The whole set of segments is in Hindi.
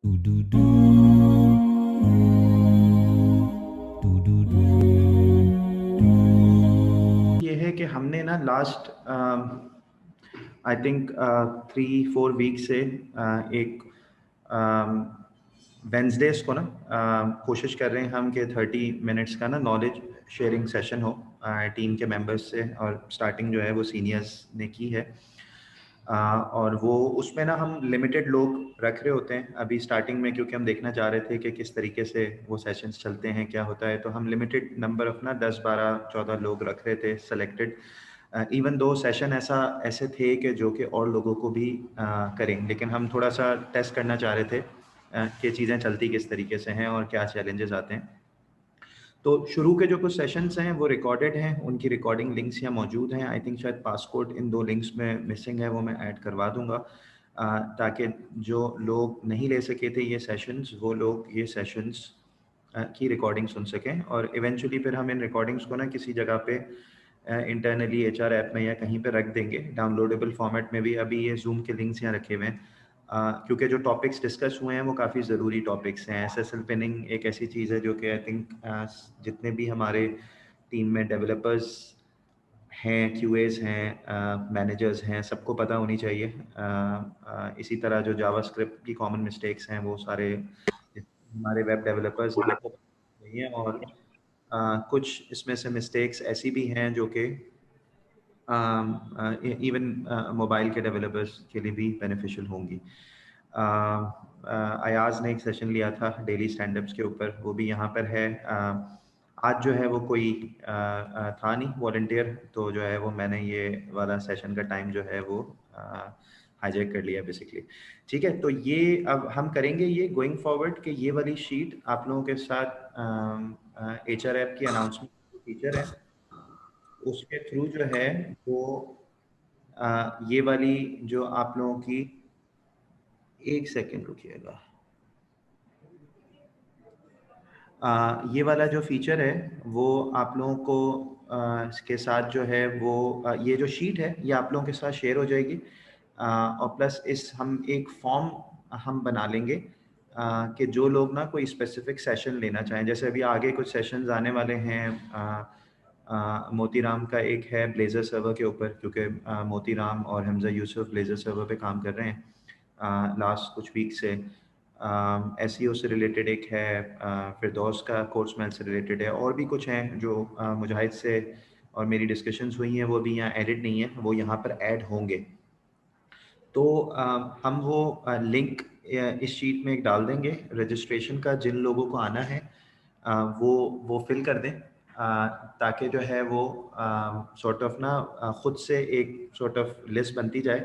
Do do do do do do. ये है कि हमने ना लास्ट आई थिंक 3-4 वीक से एक वेंसडेज को ना कोशिश कर रहे हैं हम कि 30 मिनट्स का ना नॉलेज शेयरिंग सेशन हो टीम के मेंबर्स से, और स्टार्टिंग जो है वो सीनियर्स ने की है। और वो उसमें ना हम लिमिटेड लोग रख रहे होते हैं अभी स्टार्टिंग में, क्योंकि हम देखना चाह रहे थे कि किस तरीके से वो सेशंस चलते हैं, क्या होता है। तो हम लिमिटेड नंबर ऑफ ना 10-12-14 लोग रख रहे थे सेलेक्टेड। इवन दो सेशन ऐसे थे कि जो कि और लोगों को भी करें, लेकिन हम थोड़ा सा टेस्ट करना चाह रहे थे कि चीज़ें चलती किस तरीके से हैं और क्या चैलेंजेस आते हैं। तो शुरू के जो कुछ सेशंस हैं वो रिकॉर्डेड हैं, उनकी रिकॉर्डिंग लिंक्स यहाँ मौजूद हैं। आई थिंक शायद पासकोड इन 2 लिंक्स में मिसिंग है, वो मैं ऐड करवा दूंगा ताकि जो लोग नहीं ले सके थे ये सेशंस, वो लोग ये सेशंस की रिकॉर्डिंग सुन सकें। और इवेंचुअली फिर हम इन रिकॉर्डिंग्स को ना किसी जगह पे इंटरनली एचआर ऐप में या कहीं पे रख देंगे डाउनलोडेबल फॉर्मेट में भी। अभी ये जूम के लिंक्स यहाँ रखे हुए हैं क्योंकि जो टॉपिक्स डिस्कस हुए हैं वो काफ़ी ज़रूरी टॉपिक्स हैं। एसएसएल पिनिंग एक ऐसी चीज़ है जो कि आई थिंक जितने भी हमारे टीम में डेवलपर्स हैं, क्यूएस हैं, मैनेजर्स हैं, सबको पता होनी चाहिए। इसी तरह जो जावास्क्रिप्ट की कॉमन मिस्टेक्स हैं वो सारे हमारे वेब डेवलपर्स हैं उनको पता नहीं है। और कुछ इसमें से मिस्टेक्स ऐसी भी हैं जो कि इवन मोबाइल के डेवलपर्स के लिए भी बेनिफिशियल होंगी। अयाज ने एक सेशन लिया था डेली स्टैंडअप्स के ऊपर, वो भी यहाँ पर है। आज जो है वो कोई था नहीं वॉलंटियर, तो जो है वो मैंने ये वाला सेशन का टाइम जो है वो हाईजैक कर लिया बेसिकली। ठीक है, तो ये अब हम करेंगे ये गोइंग फॉरवर्ड कि ये वाली शीट आप लोगों के साथ एचआर ऐप की अनाउंसमेंट फीचर है उसके थ्रू जो है वो ये वाली जो आप लोगों की, एक सेकेंड रुकिएगा, ये वाला जो फीचर है वो आप लोगों को इसके साथ जो है वो ये जो शीट है ये आप लोगों के साथ शेयर हो जाएगी। और प्लस इस हम एक फॉर्म हम बना लेंगे कि जो लोग ना कोई स्पेसिफिक सेशन लेना चाहें, जैसे अभी आगे कुछ सेशंस आने वाले हैं। मोतीराम का एक है ब्लेजर सर्वर के ऊपर, क्योंकि मोतीराम और हमजा यूसुफ ब्लेजर सर्वर पे काम कर रहे हैं लास्ट कुछ वीक से। एसईओ से रिलेटेड एक है, फिरदौस का कोर्स मेल से रिलेटेड है, और भी कुछ हैं जो मुजाहिद से और मेरी डिस्कशंस हुई हैं, वो भी यहाँ एडिट नहीं है, वो यहाँ पर ऐड होंगे। तो हम वो लिंक इस शीट में एक डाल देंगे रजिस्ट्रेशन का, जिन लोगों को आना है वो फिल कर दें ताकि जो है वो सॉर्ट ऑफ ना खुद से एक सॉर्ट ऑफ लिस्ट बनती जाए।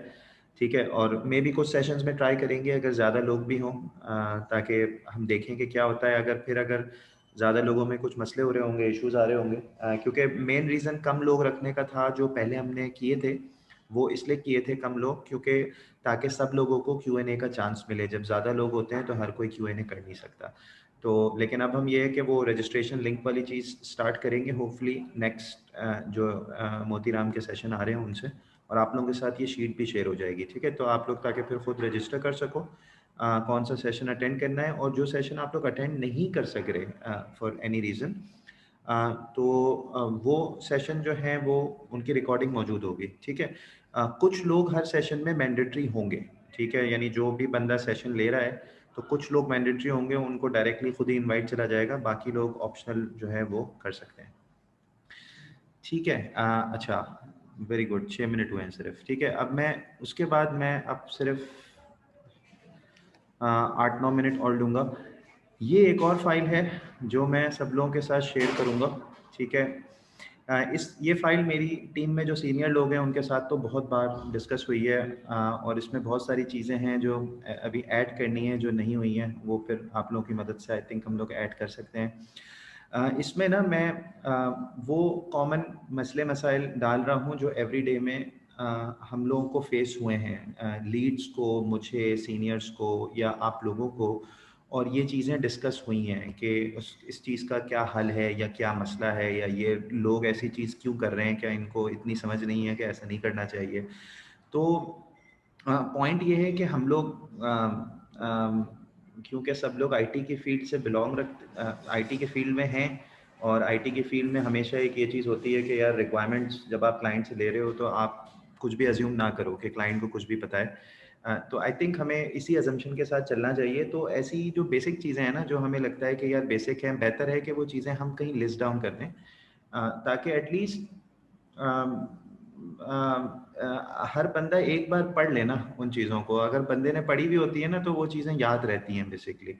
ठीक है, और मे भी कुछ सेशंस में ट्राई करेंगे अगर ज़्यादा लोग भी हों ताकि हम देखें कि क्या होता है। अगर ज़्यादा लोगों में कुछ मसले हो रहे होंगे, इश्यूज आ रहे होंगे, क्योंकि मेन रीज़न कम लोग रखने का था जो पहले हमने किए थे, वो इसलिए किए थे कम लोग क्योंकि ताकि सब लोगों को Q&A का चांस मिले। जब ज़्यादा लोग होते हैं तो हर कोई Q&A कर नहीं सकता। तो लेकिन अब हम ये है कि वो रजिस्ट्रेशन लिंक वाली चीज़ स्टार्ट करेंगे होपफुली नेक्स्ट जो मोतीराम के सेशन आ रहे हैं उनसे, और आप लोगों के साथ ये शीट भी शेयर हो जाएगी। ठीक है, तो आप लोग ताकि फिर खुद रजिस्टर कर सको कौन सा सेशन अटेंड करना है, और जो सेशन आप लोग अटेंड नहीं कर सक रहे फॉर एनी रीज़न तो वो सेशन जो है वो उनकी रिकॉर्डिंग मौजूद होगी। ठीक है, कुछ लोग हर सेशन में मैंडेटरी होंगे। ठीक है, यानी जो भी बंदा सेशन ले रहा है तो कुछ लोग मैंडेटरी होंगे, उनको डायरेक्टली खुद ही इनवाइट चला जाएगा, बाकी लोग ऑप्शनल जो है वो कर सकते हैं। ठीक है, अच्छा, वेरी गुड, 6 मिनट हुए हैं सिर्फ। ठीक है, अब मैं उसके बाद मैं अब सिर्फ 8-9 मिनट और लूँगा। ये एक और फाइल है जो मैं सब लोगों के साथ शेयर करूँगा। ठीक है, इस ये फाइल मेरी टीम में जो सीनियर लोग हैं उनके साथ तो बहुत बार डिस्कस हुई है और इसमें बहुत सारी चीज़ें हैं जो अभी ऐड करनी है, जो नहीं हुई हैं, वो फिर आप लोगों की मदद से आई थिंक हम लोग ऐड कर सकते हैं। इसमें ना मैं वो कॉमन मसले मसाइल डाल रहा हूँ जो एवरीडे में हम लोगों को फेस हुए हैं, लीड्स को, मुझे, सीनियर्स को या आप लोगों को। और ये चीज़ें डिस्कस हुई हैं कि इस चीज़ का क्या हल है या क्या मसला है, या ये लोग ऐसी चीज़ क्यों कर रहे हैं, क्या इनको इतनी समझ नहीं है कि ऐसा नहीं करना चाहिए। तो पॉइंट ये है कि हम लोग क्योंकि सब लोग आईटी की फील्ड से आईटी के फील्ड में हैं, और आईटी की फील्ड में हमेशा एक ये चीज़ होती है कि यार रिक्वायरमेंट्स जब आप क्लाइंट से ले रहे हो तो आप कुछ भी अज्यूम ना करो कि क्लाइंट को कुछ भी पता है। तो आई थिंक हमें इसी अजम्पशन के साथ चलना चाहिए। तो ऐसी जो बेसिक चीज़ें हैं ना, जो हमें लगता है कि यार बेसिक हैं, बेहतर है कि वो चीज़ें हम कहीं लिस्ट डाउन कर दें, ताकि एटलीस्ट हर बंदा एक बार पढ़ लेना उन चीज़ों को। अगर बंदे ने पढ़ी भी होती है ना, तो वो चीज़ें याद रहती हैं बेसिकली।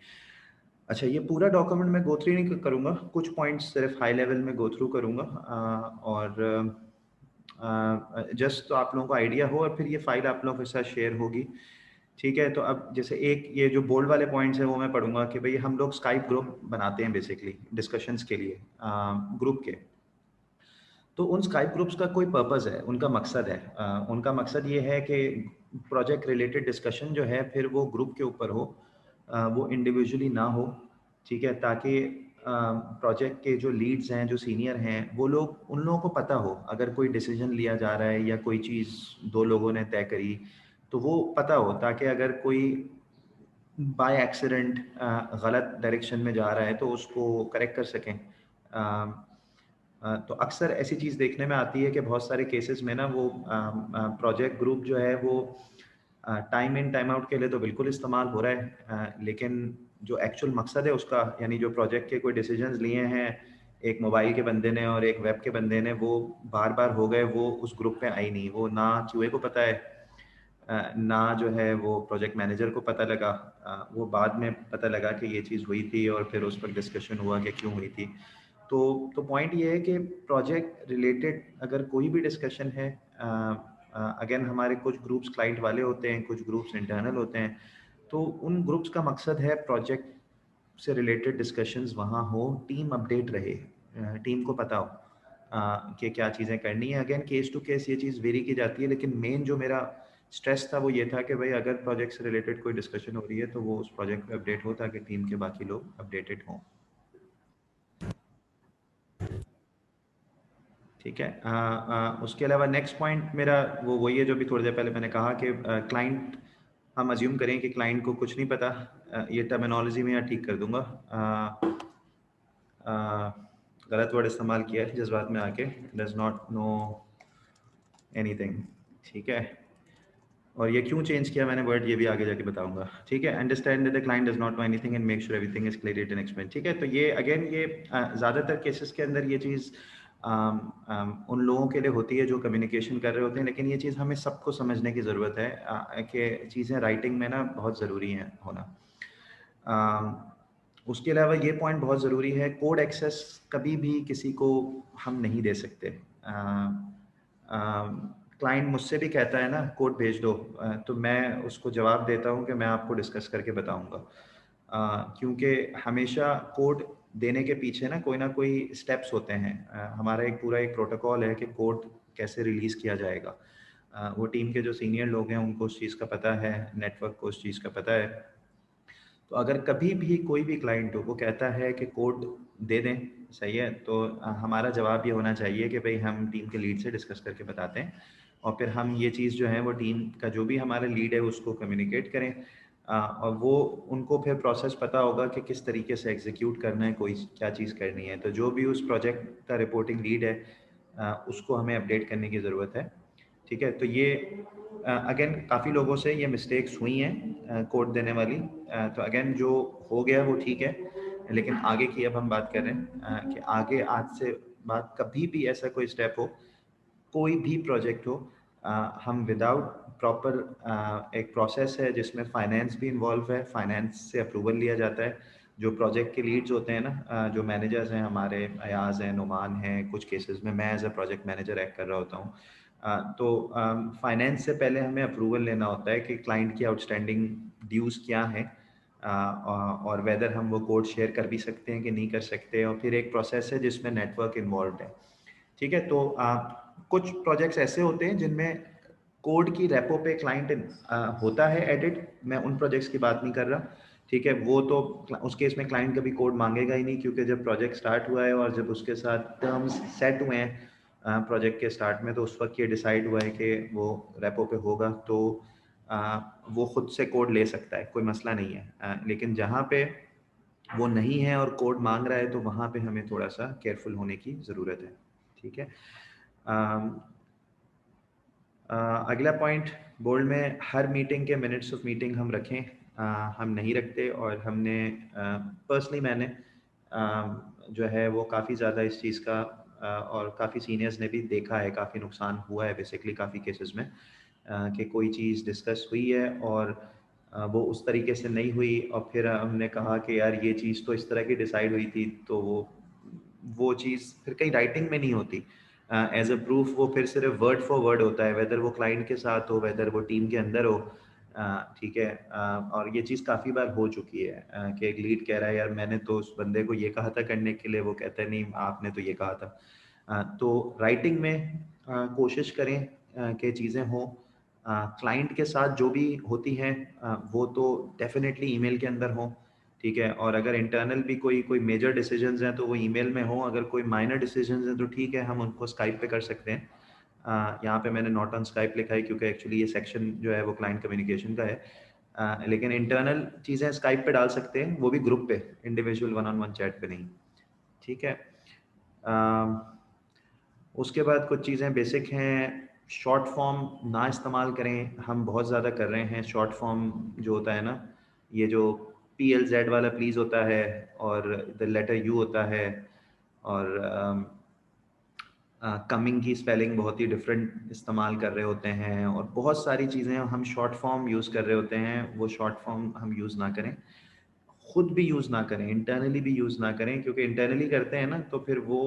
अच्छा, ये पूरा डॉक्यूमेंट मैं गो थ्रू नहीं करूँगा, कुछ पॉइंट्स सिर्फ हाई लेवल में गो थ्रू करूँगा, और जस्ट तो आप लोगों को आइडिया हो, और फिर ये फाइल आप लोगों के साथ शेयर होगी। ठीक है, तो अब जैसे एक ये जो बोल्ड वाले पॉइंट्स हैं वो मैं पढ़ूंगा कि भाई हम लोग स्काइप ग्रुप बनाते हैं बेसिकली डिस्कशंस के लिए, ग्रुप के। तो उन स्काइप ग्रुप्स का कोई पर्पस है, उनका मकसद है, उनका मकसद ये है कि प्रोजेक्ट रिलेटेड डिस्कशन जो है फिर वो ग्रुप के ऊपर हो, वो इंडिविजुअली ना हो। ठीक है, ताकि प्रोजेक्ट के जो लीड्स हैं, जो सीनियर हैं, वो लोग, उन लोगों को पता हो अगर कोई डिसीजन लिया जा रहा है या कोई चीज़ दो लोगों ने तय करी, तो वो पता हो, ताकि अगर कोई बाय एक्सीडेंट गलत डायरेक्शन में जा रहा है तो उसको करेक्ट कर सकें। तो अक्सर ऐसी चीज़ देखने में आती है कि बहुत सारे केसेस में ना वो प्रोजेक्ट ग्रुप जो है वो टाइम इन टाइम आउट के लिए तो बिल्कुल इस्तेमाल हो रहा है, लेकिन जो एक्चुअल मकसद है उसका, यानी जो प्रोजेक्ट के कोई डिसीजंस लिए हैं एक मोबाइल के बंदे ने और एक वेब के बंदे ने, वो बार बार हो गए, वो उस ग्रुप में आई नहीं, वो ना क्यूए को पता है, ना जो है वो प्रोजेक्ट मैनेजर को पता लगा। वो बाद में पता लगा कि ये चीज़ हुई थी और फिर उस पर डिस्कशन हुआ कि क्यों हुई थी। तो पॉइंट ये है कि प्रोजेक्ट रिलेटेड अगर कोई भी डिस्कशन है, अगेन हमारे कुछ ग्रुप्स क्लाइंट वाले होते हैं, कुछ ग्रुप्स इंटरनल होते हैं, तो उन ग्रुप्स का मकसद है प्रोजेक्ट से रिलेटेड डिस्कशंस वहाँ हो, टीम अपडेट रहे, टीम को पता हो कि क्या चीज़ें करनी है। अगेन केस टू केस ये चीज़ वेरी की जाती है, लेकिन मेन जो मेरा स्ट्रेस था वो ये था कि भाई अगर प्रोजेक्ट से रिलेटेड कोई डिस्कशन हो रही है तो वो उस प्रोजेक्ट पे अपडेट हो, ताकि टीम के बाकी लोग अपडेटेड हों। ठीक है, उसके अलावा नेक्स्ट पॉइंट मेरा वो वही है जो भी थोड़ी देर पहले मैंने कहा कि क्लाइंट, हम अज्यूम करें कि क्लाइंट को कुछ नहीं पता, ये टर्मिनोलॉजी में यहाँ ठीक कर दूंगा, गलत वर्ड इस्तेमाल किया है जज्बात में आके, डज नॉट नो एनीथिंग। ठीक है, और ये क्यों चेंज किया मैंने वर्ड, ये भी आगे जाके बताऊंगा। ठीक है, understand that the client does not know anything and make sure everything is clear and explain. ठीक है, तो ये अगेन ये ज़्यादातर केसेस के अंदर ये चीज़ उन लोगों के लिए होती है जो कम्युनिकेशन कर रहे होते हैं, लेकिन ये चीज़ हमें सबको समझने की ज़रूरत है कि चीज़ें राइटिंग में ना बहुत ज़रूरी हैं होना। उसके अलावा ये पॉइंट बहुत ज़रूरी है, कोड एक्सेस कभी भी किसी को हम नहीं दे सकते। क्लाइंट मुझसे भी कहता है ना कोड भेज दो, तो मैं उसको जवाब देता हूँ कि मैं आपको डिस्कस करके बताऊँगा, क्योंकि हमेशा कोड देने के पीछे ना कोई स्टेप्स होते हैं। हमारा एक पूरा एक प्रोटोकॉल है कि कोड कैसे रिलीज़ किया जाएगा। वो टीम के जो सीनियर लोग हैं उनको उस चीज़ का पता है, नेटवर्क को उस चीज़ का पता है। तो अगर कभी भी कोई भी क्लाइंट हो वो कहता है कि कोड दे दें, सही है, तो हमारा जवाब ये होना चाहिए कि भाई हम टीम के लीड से डिस्कस करके बताते हैं, और फिर हम ये चीज़ जो है वो टीम का जो भी हमारा लीड है उसको कम्युनिकेट करें, और वो उनको फिर प्रोसेस पता होगा कि किस तरीके से एग्जीक्यूट करना है, कोई क्या चीज़ करनी है। तो जो भी उस प्रोजेक्ट का रिपोर्टिंग लीड है, उसको हमें अपडेट करने की ज़रूरत है। ठीक है, तो ये अगेन काफ़ी लोगों से ये मिस्टेक्स हुई हैं कोड देने वाली, तो अगेन जो हो गया वो ठीक है, लेकिन आगे की अब हम बात कर रहे हैं, कि आगे आज से बात कभी भी ऐसा कोई स्टेप हो, कोई भी प्रोजेक्ट हो, हम विदाउट प्रॉपर, एक प्रोसेस है जिसमें फाइनेंस भी इन्वॉल्व है, फाइनेंस से अप्रूवल लिया जाता है। जो प्रोजेक्ट के लीड्स होते हैं ना, जो मैनेजर्स हैं हमारे, अयाज हैं, नुमान हैं, कुछ केसेस में मैं as a project manager act कर रहा होता हूँ। तो फाइनेंस से पहले हमें अप्रूवल लेना होता है कि क्लाइंट की आउटस्टैंडिंग ड्यूज़ क्या हैं, और वेदर हम वो कोड शेयर कर भी सकते हैं कि नहीं कर सकते, और फिर एक प्रोसेस है जिसमें नेटवर्क इन्वॉल्व है। ठीक है, तो कुछ प्रोजेक्ट्स ऐसे होते हैं जिनमें कोड की रेपो पे क्लाइंट होता है एडिट, मैं उन प्रोजेक्ट्स की बात नहीं कर रहा। ठीक है, वो तो उस केस में क्लाइंट कभी कोड मांगेगा ही नहीं, क्योंकि जब प्रोजेक्ट स्टार्ट हुआ है और जब उसके साथ टर्म्स सेट हुए हैं प्रोजेक्ट के स्टार्ट में, तो उस वक्त ये डिसाइड हुआ है कि वो रेपो पे होगा। तो वो खुद से कोड ले सकता है, कोई मसला नहीं है। लेकिन जहाँ पे वो नहीं है और कोड मांग रहा है तो वहाँ पे हमें थोड़ा सा केयरफुल होने की ज़रूरत है। ठीक है। अम, अगला पॉइंट बोल्ड में, हर मीटिंग के मिनट्स ऑफ मीटिंग हम रखें। हम नहीं रखते, और हमने पर्सनली मैंने जो है वो काफ़ी ज़्यादा इस चीज़ का और काफ़ी सीनियर्स ने भी देखा है, काफ़ी नुकसान हुआ है बेसिकली काफ़ी केसेस में, कि कोई चीज़ डिस्कस हुई है और वो उस तरीके से नहीं हुई, और फिर हमने कहा कि यार ये चीज़ तो इस तरह की डिसाइड हुई थी, तो वो चीज़ फिर कहीं राइटिंग में नहीं होती एज अ प्रूफ, वो फिर सिर्फ वर्ड फॉर वर्ड होता है, वेदर वो क्लाइंट के साथ हो, वेदर वो टीम के अंदर हो। ठीक है। और ये चीज़ काफ़ी बार हो चुकी है कि एक लीड कह रहा है यार मैंने तो उस बंदे को ये कहा था करने के लिए, वो कहता है नहीं आपने तो ये कहा था। तो राइटिंग में कोशिश करें कि चीज़ें हों। क्लाइंट के साथ जो भी होती हैं वो तो डेफिनेटली ईमेल के अंदर हों। ठीक है। और अगर इंटरनल भी कोई कोई मेजर डिसीजंस हैं तो वो ईमेल में हो, अगर कोई माइनर डिसीजंस हैं तो ठीक है हम उनको स्काइप पे कर सकते हैं। यहाँ पे मैंने नॉट ऑन स्काइप लिखा है क्योंकि एक्चुअली ये सेक्शन जो है वो क्लाइंट कम्युनिकेशन का है। लेकिन इंटरनल चीज़ें स्काइप पे डाल सकते हैं, वो भी ग्रुप पे, individual one on one chat पे नहीं। ठीक है। उसके बाद कुछ चीज़ें बेसिक हैं, शॉर्ट फॉर्म ना इस्तेमाल करें। हम बहुत ज़्यादा कर रहे हैं शॉर्ट फॉर्म जो होता है ना, ये जो PLZ वाला प्लीज़ होता है, और द लेटर यू होता है, और कमिंग की स्पेलिंग बहुत ही डिफरेंट इस्तेमाल कर रहे होते हैं, और बहुत सारी चीज़ें हम शॉर्ट फॉर्म यूज़ कर रहे होते हैं। वो शॉर्ट फॉर्म हम यूज़ ना करें, खुद भी यूज़ ना करें, इंटरनली भी यूज़ ना करें, क्योंकि इंटरनली करते हैं ना तो फिर वो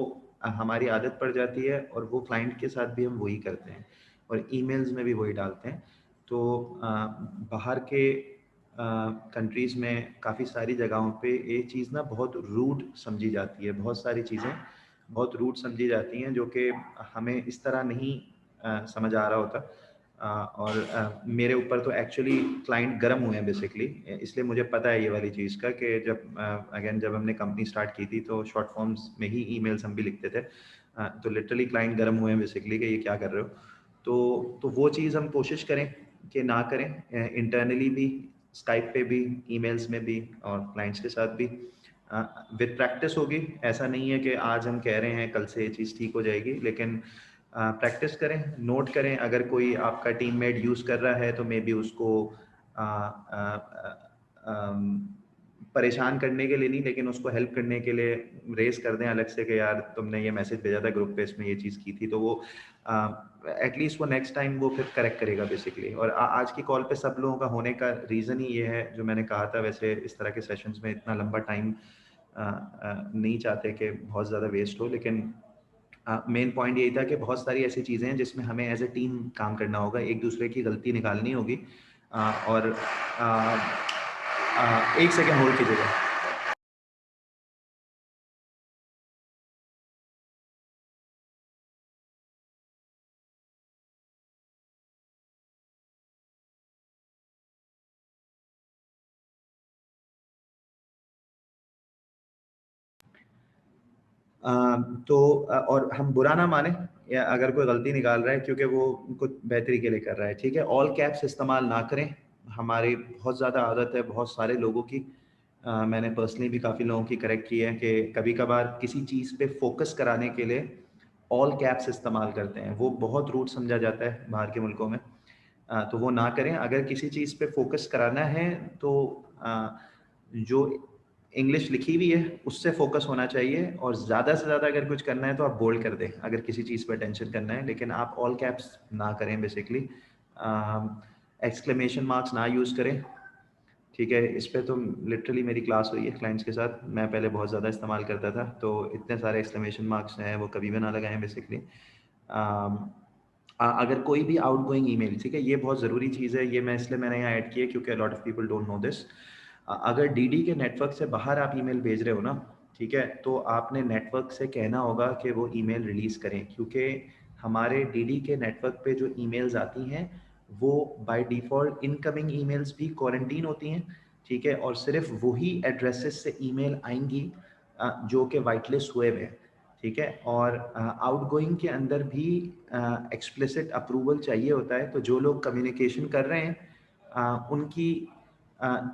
हमारी आदत पड़ जाती है, और वो क्लाइंट के साथ भी हम वही करते हैं, और ईमेल्स में भी वही डालते हैं। तो बाहर के कंट्रीज़ में काफ़ी सारी जगहों पे ये चीज़ ना बहुत रूड समझी जाती है, बहुत सारी चीज़ें बहुत रूड समझी जाती हैं जो कि हमें इस तरह नहीं समझ आ रहा होता। और मेरे ऊपर तो एक्चुअली क्लाइंट गर्म हुए हैं बेसिकली, इसलिए मुझे पता है ये वाली चीज़ का कि जब अगेन जब हमने कंपनी स्टार्ट की थी तो शॉर्ट फॉर्म्स में ही ईमेल्स हम भी लिखते थे। तो लिटरली क्लाइंट गर्म हुए हैं बेसिकली कि ये क्या कर रहे हो। तो वो चीज़ हम कोशिश करें कि ना करें, इंटरनली भी, स्काइप पे भी, ईमेल्स में भी, और क्लाइंट्स के साथ भी। विद प्रैक्टिस होगी, ऐसा नहीं है कि आज हम कह रहे हैं कल से ये चीज़ ठीक हो जाएगी, लेकिन प्रैक्टिस करें, नोट करें। अगर कोई आपका टीममेट यूज़ कर रहा है तो मे बी उसको आ, आ, आ, अम, परेशान करने के लिए नहीं, लेकिन उसको हेल्प करने के लिए रेस कर दें अलग से कि यार तुमने ये मैसेज भेजा था ग्रुप पे, इसमें ये चीज़ की थी, तो वो एटलीस्ट वो नेक्स्ट टाइम वो फिर करेक्ट करेगा बेसिकली। और आज की कॉल पे सब लोगों का होने का रीज़न ही ये है जो मैंने कहा था। वैसे इस तरह के सेशंस में इतना लंबा टाइम नहीं चाहते कि बहुत ज़्यादा वेस्ट हो, लेकिन मेन पॉइंट यही था कि बहुत सारी ऐसी चीज़ें हैं जिसमें हमें एज ए टीम काम करना होगा, एक दूसरे की गलती निकालनी होगी। और एक सेकेंड होल्ड कीजिएगा। और हम बुरा ना माने या अगर कोई गलती निकाल रहा है क्योंकि वो कुछ बेहतरी के लिए कर रहा है, ठीक है। ऑल कैप्स इस्तेमाल ना करें, हमारी बहुत ज़्यादा आदत है बहुत सारे लोगों की। मैंने पर्सनली भी काफ़ी लोगों की करेक्ट की है कि कभी कभार किसी चीज़ पे फोकस कराने के लिए ऑल कैप्स इस्तेमाल करते हैं, वो बहुत रूट समझा जाता है बाहर के मुल्कों में। तो वो ना करें। अगर किसी चीज़ पे फोकस कराना है तो जो इंग्लिश लिखी हुई है उससे फोकस होना चाहिए, और ज़्यादा से ज़्यादा अगर कुछ करना है तो आप बोल्ड कर दें अगर किसी चीज़ पर अटेंशन करना है, लेकिन आप ऑल कैप्स ना करें बेसिकली। एक्सक्लेमेशन मार्क्स ना यूज़ करें, ठीक है। इस पे तो लिटरली मेरी क्लास हुई है क्लाइंट्स के साथ, मैं पहले बहुत ज़्यादा इस्तेमाल करता था, तो इतने सारे एक्सक्लेमेशन मार्क्स हैं वो कभी भी ना लगाएं बेसिकली। अगर कोई भी आउटगोइंग ईमेल, ठीक है, ये बहुत ज़रूरी चीज़ है, ये मैं इसलिए मैंने यहाँ ऐड की है क्योंकि lot of people don't know this. अगर डीडी के नेटवर्क से बाहर आप ईमेल भेज रहे हो ना, ठीक है, तो आपने नेटवर्क से कहना होगा कि वो ईमेल रिलीज़ करें, क्योंकि हमारे डीडी के नेटवर्क पे जो ईमेल्स आती हैं वो बाय डिफ़ॉल्ट इनकमिंग ईमेल्स भी क्वारंटीन होती हैं, ठीक है, और सिर्फ वही एड्रेसेस से ईमेल आएंगी जो कि वाइट लिस्ट हुए हुए हैं, ठीक है। और आउटगोइंग के अंदर भी एक्सप्लिसिट अप्रूवल चाहिए होता है, तो जो लोग कम्युनिकेशन कर रहे हैं उनकी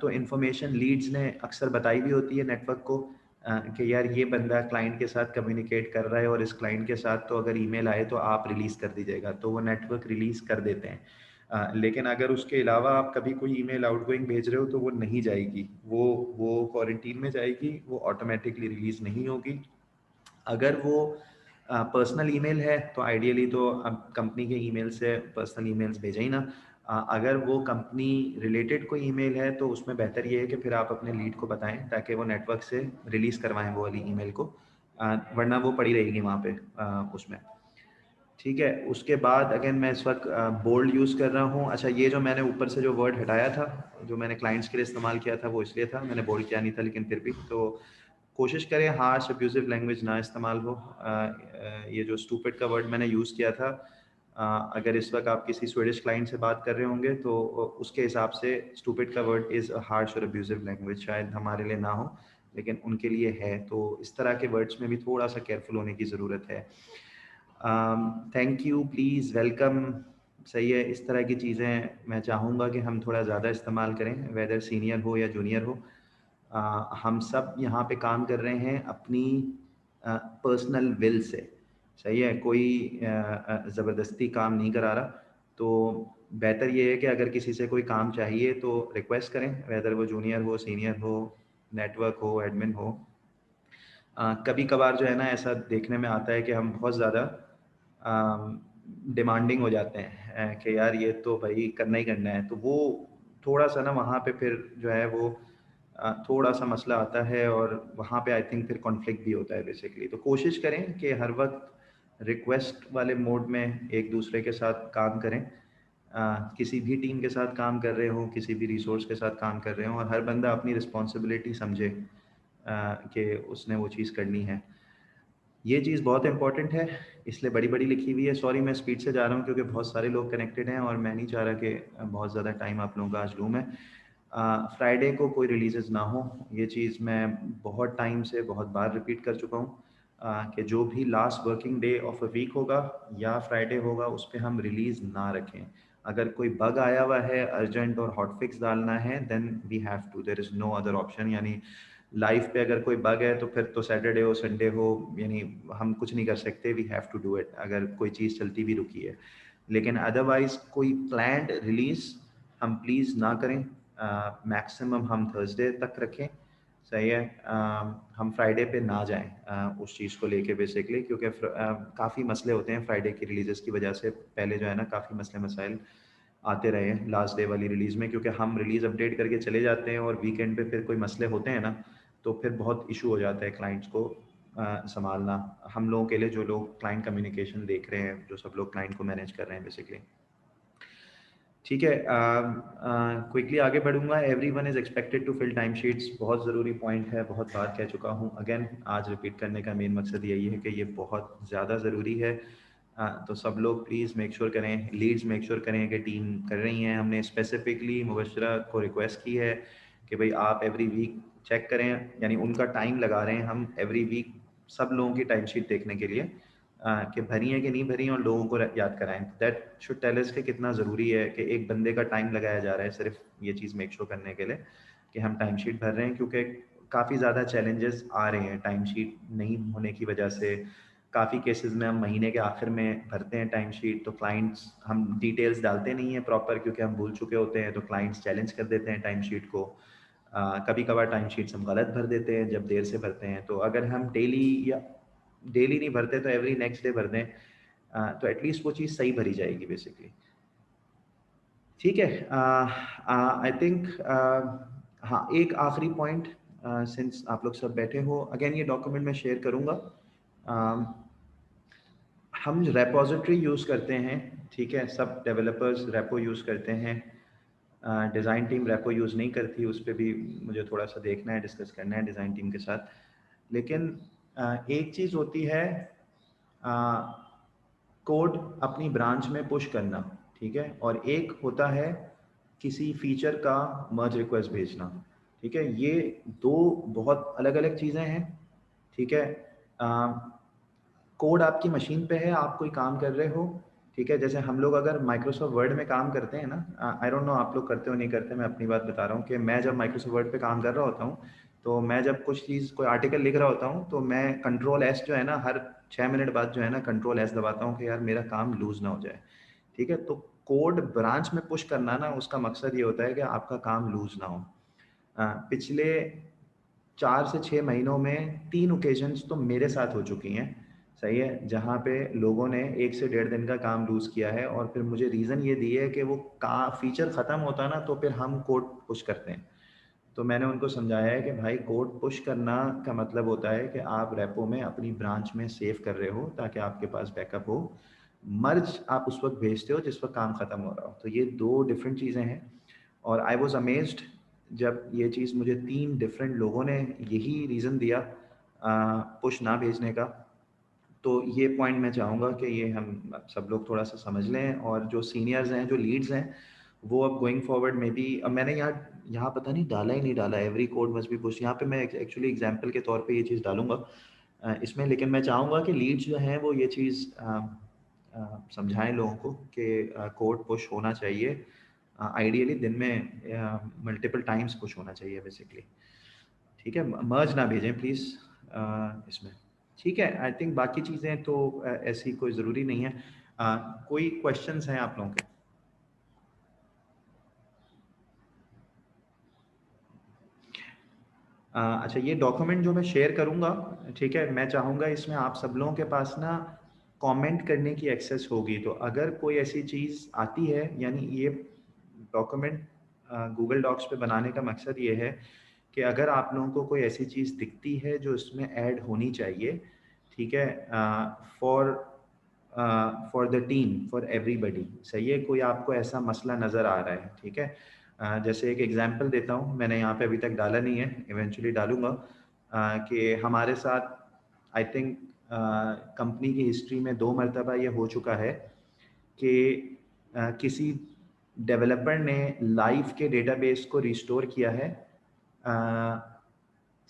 तो इन्फॉर्मेशन लीड्स ने अक्सर बताई भी होती है नेटवर्क को कि यार ये बंदा क्लाइंट के साथ कम्युनिकेट कर रहा है और इस क्लाइंट के साथ तो अगर ईमेल आए तो आप रिलीज़ कर दीजिएगा, तो वो नेटवर्क रिलीज़ कर देते हैं। लेकिन अगर उसके अलावा आप कभी कोई ईमेल आउटगोइंग भेज रहे हो तो वो नहीं जाएगी, वो क्वारंटीन में जाएगी, वो ऑटोमेटिकली रिलीज़ नहीं होगी। अगर वो पर्सनल ईमेल है तो आइडियली तो अब कंपनी के ईमेल से पर्सनल ईमेल्स भेजें ही ना। अगर वो कंपनी रिलेटेड कोई ईमेल है तो उसमें बेहतर ये है कि फिर आप अपने लीड को बताएं ताकि वो नेटवर्क से रिलीज़ करवाएं वो वाली ईमेल को, वरना वो पड़ी रहेगी वहाँ पे उसमें। ठीक है, उसके बाद अगेन मैं इस वक्त बोल्ड यूज़ कर रहा हूँ। अच्छा, ये जो मैंने ऊपर से जो वर्ड हटाया था, जो मैंने क्लाइंट्स के लिए इस्तेमाल किया था, वो इसलिए था, मैंने बोल्ड किया नहीं था, लेकिन फिर भी तो कोशिश करें हार्श अब्यूजिव लैंग्वेज ना इस्तेमाल हो। ये जो स्टूपिड का वर्ड मैंने यूज़ किया था, अगर इस वक्त आप किसी स्वीडिश क्लाइंट से बात कर रहे होंगे तो उसके हिसाब से स्टूपिड का वर्ड इज़ अ हार्श और अब्यूजिव लैंग्वेज, शायद हमारे लिए ना हो लेकिन उनके लिए है, तो इस तरह के वर्ड्स में भी थोड़ा सा केयरफुल होने की ज़रूरत है। थैंक यू, प्लीज़, वेलकम, सही है, इस तरह की चीज़ें मैं चाहूँगा कि हम थोड़ा ज़्यादा इस्तेमाल करें, वेदर सीनियर हो या जूनियर हो। हम सब यहाँ पे काम कर रहे हैं अपनी पर्सनल विल से, सही है, कोई ज़बरदस्ती काम नहीं करा रहा। तो बेहतर ये है कि अगर किसी से कोई काम चाहिए तो रिक्वेस्ट करें, वेदर वो जूनियर हो, सीनियर हो, नेटवर्क हो, एडमिन हो। कभी कभार जो है ना ऐसा देखने में आता है कि हम बहुत ज़्यादा डिमांडिंग हो जाते हैं कि यार ये तो भाई करना ही करना है, तो वो थोड़ा सा ना वहाँ पे फिर जो है वो थोड़ा सा मसला आता है और वहाँ पे आई थिंक फिर कॉन्फ्लिक्ट भी होता है बेसिकली। तो कोशिश करें कि हर वक्त रिक्वेस्ट वाले मोड में एक दूसरे के साथ काम करें। किसी भी टीम के साथ काम कर रहे हो, किसी भी रिसोर्स के साथ काम कर रहे हो, और हर बंदा अपनी रिस्पॉन्सिबिलिटी समझे कि उसने वो चीज़ करनी है। ये चीज़ बहुत इंपॉर्टेंट है, इसलिए बड़ी बड़ी लिखी हुई है। सॉरी मैं स्पीड से जा रहा हूँ क्योंकि बहुत सारे लोग कनेक्टेड हैं और मैं नहीं चाह रहा कि बहुत ज़्यादा टाइम आप लोगों का आज लूँ मैं। फ्राइडे को कोई रिलीजेस ना हो, ये चीज़ मैं बहुत टाइम से बहुत बार रिपीट कर चुका हूँ कि जो भी last working day of a week होगा या फ्राइडे होगा उस पर हम रिलीज़ ना रखें। अगर कोई बग आया हुआ है अर्जेंट और हॉट फिक्स डालना है then we have to, there is no other option. यानी लाइफ पे अगर कोई बग है तो फिर तो सैटरडे हो संडे हो, यानी हम कुछ नहीं कर सकते, we have to do it अगर कोई चीज़ चलती भी रुकी है। लेकिन अदरवाइज कोई प्लान्ड रिलीज हम प्लीज़ ना करें। मैक्सिमम हम थर्सडे तक रखें, सही है। हम फ्राइडे पे ना जाएं उस चीज़ को लेके बेसिकली, क्योंकि काफ़ी मसले होते हैं फ्राइडे की रिलीजेस की वजह से। पहले जो है ना काफ़ी मसले मसाइल आते रहे हैं लास्ट डे वाली रिलीज़ में, क्योंकि हम रिलीज़ अपडेट करके चले जाते हैं और वीकेंड पे फिर कोई मसले होते हैं ना तो फिर बहुत इशू हो जाता है क्लाइंट्स को संभालना, हम लोगों के लिए जो लोग क्लाइंट कम्युनिकेशन देख रहे हैं, जो सब लोग क्लाइंट को मैनेज कर रहे हैं बेसिकली। ठीक है, क्विकली आगे बढ़ूंगा। Every one is expected to fill time sheets, बहुत ज़रूरी पॉइंट है, बहुत बार कह चुका हूँ। अगेन आज रिपीट करने का मेन मकसद यही है कि ये बहुत ज़्यादा ज़रूरी है। तो सब लोग प्लीज़ मेक श्योर करें, लीड्स मेक श्योर करें कि टीम कर रही हैं। हमने स्पेसिफिकली मुबशरा को रिक्वेस्ट की है कि भाई आप एवरी वीक चेक करें, यानी उनका टाइम लगा रहे हैं हम एवरी वीक सब लोगों की टाइम शीट देखने के लिए कि भरी है कि नहीं भरी है, और लोगों को याद कराएं। दैट शुड टेल अस कि कितना ज़रूरी है कि एक बंदे का टाइम लगाया जा रहा है सिर्फ ये चीज़ मेक श्योर करने के लिए कि हम टाइम शीट भर रहे हैं, क्योंकि काफ़ी ज़्यादा चैलेंजेस आ रहे हैं टाइम शीट नहीं होने की वजह से। काफ़ी केसेस में हम महीने के आखिर में भरते हैं टाइम शीट तो क्लाइंट्स, हम डिटेल्स डालते नहीं हैं प्रॉपर क्योंकि हम भूल चुके होते हैं, तो क्लाइंट्स चैलेंज कर देते हैं टाइम शीट को। कभी कभार टाइम शीट्स हम गलत भर देते हैं जब देर से भरते हैं, तो अगर हम डेली या डेली नहीं भरते तो एवरी नेक्स्ट डे भर दें, तो एटलीस्ट वो चीज़ सही भरी जाएगी बेसिकली। ठीक है, आई थिंक हाँ एक आखिरी पॉइंट, सिंस आप लोग सब बैठे हो, अगेन ये डॉक्यूमेंट मैं शेयर करूँगा। हम रेपोजिटरी यूज़ करते हैं, ठीक है, सब डेवलपर्स रेपो यूज़ करते हैं, डिज़ाइन टीम रेपो यूज़ नहीं करती, उस पर भी मुझे थोड़ा सा देखना है, डिस्कस करना है डिज़ाइन टीम के साथ। लेकिन एक चीज़ होती है कोड अपनी ब्रांच में पुश करना, ठीक है, और एक होता है किसी फीचर का मर्ज रिक्वेस्ट भेजना, ठीक है, ये दो बहुत अलग अलग चीज़ें हैं। ठीक है, कोड आपकी मशीन पे है, आप कोई काम कर रहे हो, ठीक है, जैसे हम लोग अगर माइक्रोसॉफ्ट वर्ड में काम करते हैं ना, आई डोंट नो आप लोग करते हो नहीं करते, मैं अपनी बात बता रहा हूँ कि मैं जब माइक्रोसॉफ्ट वर्ड पे काम कर रहा होता हूँ, तो मैं जब कुछ चीज़ कोई आर्टिकल लिख रहा होता हूँ, तो मैं कंट्रोल एस जो है ना, हर 6 मिनट बाद जो है ना कंट्रोल एस दबाता हूँ कि यार मेरा काम लूज ना हो जाए। ठीक है, तो कोड ब्रांच में पुश करना ना, उसका मकसद ये होता है कि आपका काम लूज ना हो। पिछले 4 से 6 महीनों में 3 ओकेजन्स तो मेरे साथ हो चुकी हैं, सही है, जहाँ पे लोगों ने 1 से 1.5 दिन का काम लूज़ किया है, और फिर मुझे रीज़न ये दिए है कि वो का फीचर ख़त्म होता ना, तो फिर हम कोड पुश करते हैं। तो मैंने उनको समझाया है कि भाई कोड पुश करना का मतलब होता है कि आप रेपो में अपनी ब्रांच में सेव कर रहे हो ताकि आपके पास बैकअप हो। मर्ज आप उस वक्त भेजते हो जिस वक्त काम ख़त्म हो रहा हो, तो ये 2 डिफरेंट चीज़ें हैं। और आई वॉज अमेज्ड जब ये चीज़ मुझे 3 डिफरेंट लोगों ने यही रीज़न दिया पुश ना भेजने का। तो ये पॉइंट मैं चाहूँगा कि ये हम सब लोग थोड़ा सा समझ लें, और जो सीनियर्स हैं, जो लीड्स हैं, वो अब गोइंग फॉरवर्ड में भी, अब मैंने यहाँ यहाँ पता नहीं डाला ही नहीं डाला, every code must be push, यहाँ पे मैं एक्चुअली एग्जांपल के तौर पे ये चीज़ डालूंगा इसमें, लेकिन मैं चाहूँगा कि लीड्स जो हैं वो ये चीज़ समझाएं लोगों को कि कोड पुश होना चाहिए, आइडियली दिन में मल्टीपल टाइम्स पुश होना चाहिए बेसिकली। ठीक है, मर्ज ना भेजें प्लीज़ इसमें। ठीक है, आई थिंक बाकी चीज़ें तो ऐसी कोई ज़रूरी नहीं है। कोई क्वेश्चंस हैं आप लोगों के? अच्छा, ये डॉक्यूमेंट जो मैं शेयर करूँगा, ठीक है, मैं चाहूँगा इसमें आप सब लोगों के पास ना कमेंट करने की एक्सेस होगी। तो अगर कोई ऐसी चीज़ आती है, यानी ये डॉक्यूमेंट गूगल डॉक्स पे बनाने का मकसद ये है कि अगर आप लोगों को कोई ऐसी चीज़ दिखती है जो इसमें ऐड होनी चाहिए, ठीक है, for for the team, for everybody, सही है, कोई आपको ऐसा मसला नज़र आ रहा है, ठीक है, जैसे एक एग्जांपल देता हूँ, मैंने यहाँ पे अभी तक डाला नहीं है, इवेंचुअली डालूंगा, कि हमारे साथ आई थिंक कंपनी की हिस्ट्री में 2 मरतबा ये हो चुका है कि किसी डेवलपर ने लाइव के डेटाबेस को रिस्टोर किया है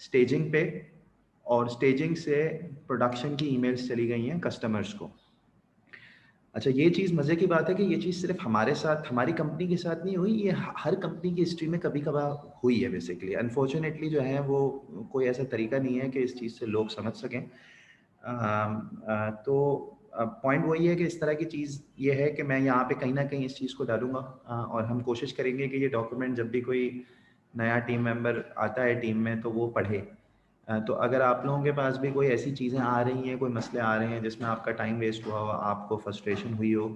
स्टेजिंग पे, और स्टेजिंग से प्रोडक्शन की ईमेल्स चली गई हैं कस्टमर्स को। अच्छा, ये चीज़ मज़े की बात है कि ये चीज़ सिर्फ हमारे साथ, हमारी कंपनी के साथ नहीं हुई, ये हर कंपनी की हिस्ट्री में कभी कभार हुई है बेसिकली। अनफॉर्चुनेटली जो है वो कोई ऐसा तरीका नहीं है कि इस चीज़ से लोग समझ सकें। तो पॉइंट वही है कि इस तरह की चीज़ ये है कि मैं यहाँ पे कहीं ना कहीं इस चीज़ को डालूंगा, और हम कोशिश करेंगे कि ये डॉक्यूमेंट जब भी कोई नया टीम मेंबर आता है टीम में तो वो पढ़े। तो अगर आप लोगों के पास भी कोई ऐसी चीज़ें आ रही हैं, कोई मसले आ रहे हैं जिसमें आपका टाइम वेस्ट हुआ हो, आपको फ्रस्ट्रेशन हुई हो,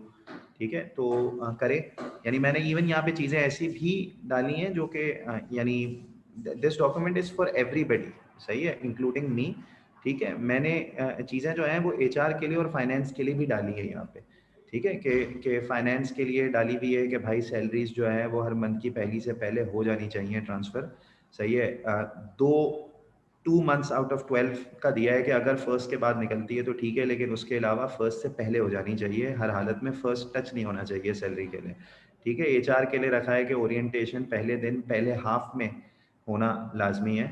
ठीक है, तो करें। यानी मैंने इवन यहाँ पे चीज़ें ऐसी भी डाली हैं जो कि यानी this document is for everybody, सही है, इंक्लूडिंग मी। ठीक है, मैंने चीज़ें जो हैं वो एचआर के लिए और फाइनेंस के लिए भी डाली है यहाँ पे। ठीक है, कि फाइनेंस के लिए डाली हुई है कि भाई सैलरीज जो है वो हर मंथ की पहली से पहले हो जानी चाहिए ट्रांसफ़र, सही है। दो 2 मंथ्स आउट ऑफ 12 का दिया है कि अगर फर्स्ट के बाद निकलती है तो ठीक है, लेकिन उसके अलावा फर्स्ट से पहले हो जानी चाहिए, हर हालत में फर्स्ट टच नहीं होना चाहिए सैलरी के लिए। ठीक है, एचआर के लिए रखा है कि ओरिएंटेशन पहले दिन, पहले हाफ में होना लाजमी है,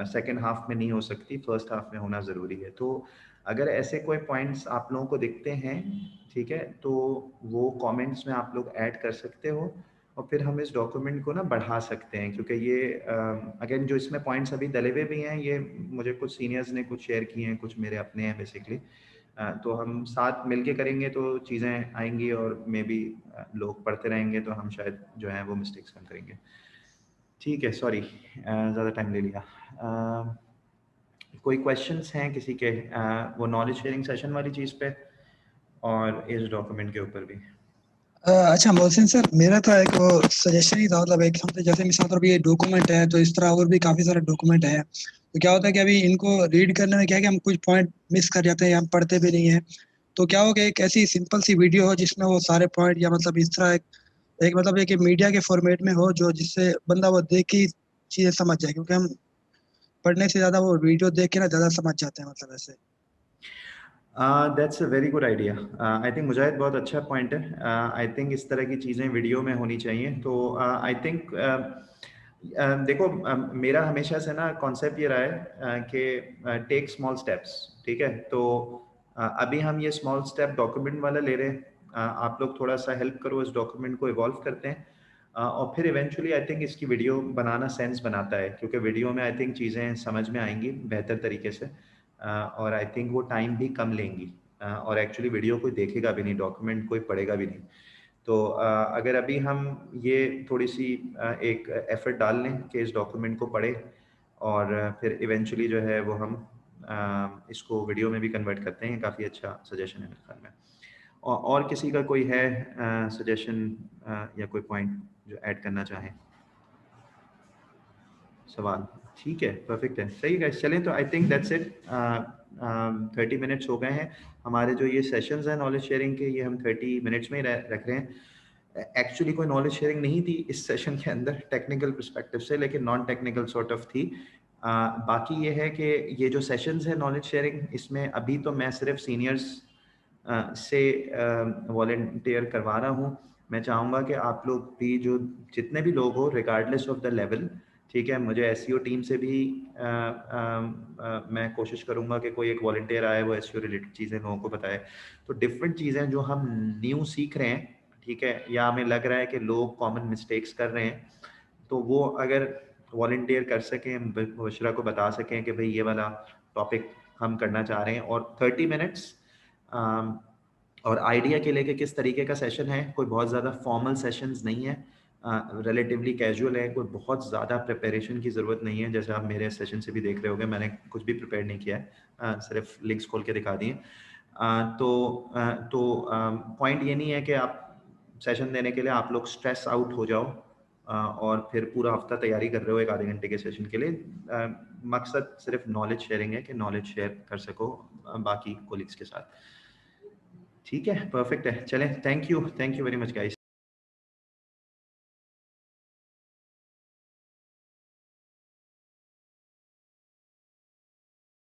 सेकेंड हाफ में नहीं हो सकती, फर्स्ट हाफ में होना ज़रूरी है। तो अगर ऐसे कोई पॉइंट्स आप लोगों को दिखते हैं, ठीक है, तो वो कमेंट्स में आप लोग ऐड कर सकते हो, और फिर हम इस डॉक्यूमेंट को ना बढ़ा सकते हैं, क्योंकि ये अगेन जो इसमें पॉइंट्स अभी डले हुए भी हैं, ये मुझे कुछ सीनियर्स ने कुछ शेयर किए हैं, कुछ मेरे अपने हैं बेसिकली। तो हम साथ मिलके करेंगे तो चीज़ें आएंगी, और मे बी लोग पढ़ते रहेंगे तो हम शायद जो है वो मिस्टेक्स कम करेंगे। ठीक है, सॉरी ज़्यादा टाइम ले लिया। कोई क्वेश्चंस हैं किसी के वो नॉलेज शेयरिंग सेशन वाली चीज़ पे और इस डॉक्यूमेंट के ऊपर भी? अच्छा मोहसिन सर, मेरा तो एक वो सजेशन ही था, मतलब एक समझे जैसे मिसाल तौर पर ये डॉक्यूमेंट है, तो इस तरह और भी काफी सारे डॉक्यूमेंट है, तो क्या होता है कि अभी इनको रीड करने में क्या है कि हम कुछ पॉइंट मिस कर जाते हैं, हम पढ़ते भी नहीं है। तो क्या हो कि एक ऐसी सिंपल सी वीडियो हो जिसमें वो सारे पॉइंट, या मतलब इस तरह एक मतलब एक मीडिया के फॉर्मेट में हो, जो जिससे बंदा वो देख के चीजें समझ जाए, क्योंकि हम पढ़ने से ज्यादा वो वीडियो देख के ना ज्यादा समझ जाते हैं, मतलब ऐसे। That's a very good idea. I think Mujahid बहुत अच्छा पॉइंट है। आई थिंक इस तरह की चीज़ें वीडियो में होनी चाहिए। तो आई थिंक देखो, मेरा हमेशा से ना कॉन्सेप्ट ये रहा है कि टेक स्मॉल स्टेप्स, ठीक है। तो अभी हम ये स्मॉल स्टेप डॉक्यूमेंट वाला ले रहे हैं, आप लोग थोड़ा सा हेल्प करो, इस डॉक्यूमेंट को इवॉल्व करते हैं और फिर इवेंचुअली आई थिंक इसकी वीडियो बनाना सेंस बनाता है, क्योंकि वीडियो में आई थिंक चीज़ें समझ में आएंगी बेहतर तरीके से और आई थिंक वो टाइम भी कम लेंगी और एक्चुअली वीडियो कोई देखेगा भी नहीं, डॉक्यूमेंट कोई पढ़ेगा भी नहीं। तो अगर अभी हम ये थोड़ी सी एक एफर्ट डाल लें कि इस डॉक्यूमेंट को पढ़ें और फिर इवेंचुअली जो है वो हम इसको वीडियो में भी कन्वर्ट करते हैं, काफ़ी अच्छा सजेशन है मेरे ख्याल में। और किसी का कोई है सजेशन या कोई पॉइंट जो ऐड करना चाहें, सवाल? ठीक है, परफेक्ट है, सही है। चलें तो I think that's it. 30 minutes हो गए हैं हमारे जो ये सेशंस हैं नॉलेज शेयरिंग के, ये हम 30 मिनट्स में ही रख रहे हैं। एक्चुअली कोई नॉलेज शेयरिंग नहीं थी इस सेशन के अंदर टेक्निकल पर्सपेक्टिव से, लेकिन नॉन टेक्निकल सॉर्ट ऑफ थी। बाकी ये है कि ये जो सेशंस है नॉलेज शेयरिंग, इसमें अभी तो मैं सिर्फ सीनियर्स से वॉलंटियर करवा रहा हूँ। मैं चाहूँगा कि आप लोग भी, जो जितने भी लोग हो रिगार्डलेस ऑफ द लेवल, ठीक है, मुझे एसईओ टीम से भी मैं कोशिश करूँगा कि कोई एक वॉलंटियर आए, वो एसईओ रिलेटेड चीज़ें लोगों को बताए। तो डिफरेंट चीज़ें जो हम न्यू सीख रहे हैं, ठीक है, या हमें लग रहा है कि लोग कॉमन मिस्टेक्स कर रहे हैं, तो वो अगर वॉलंटियर कर सकें, बुशरा को बता सकें कि भाई ये वाला टॉपिक हम करना चाह रहे हैं, और 30 मिनट्स और आइडिया के लिए कि किस तरीके का सेशन है, कोई बहुत ज़्यादा फॉर्मल सेशंस नहीं है, रिलेटिवली कैजुअल है, कोई बहुत ज़्यादा प्रिपरेशन की ज़रूरत नहीं है। जैसे आप मेरे सेशन से भी देख रहे होगे, मैंने कुछ भी प्रिपेयर नहीं किया है, सिर्फ लिंक्स खोल के दिखा दिए। तो पॉइंट ये नहीं है कि आप सेशन देने के लिए आप लोग स्ट्रेस आउट हो जाओ और फिर पूरा हफ्ता तैयारी कर रहे हो एक आधे घंटे के सेशन के लिए। मकसद सिर्फ नॉलेज शेयरिंग है कि नॉलेज शेयर कर सको बाकी कोलिग्स के साथ। ठीक है, परफेक्ट है। चलें, thank you very much guys.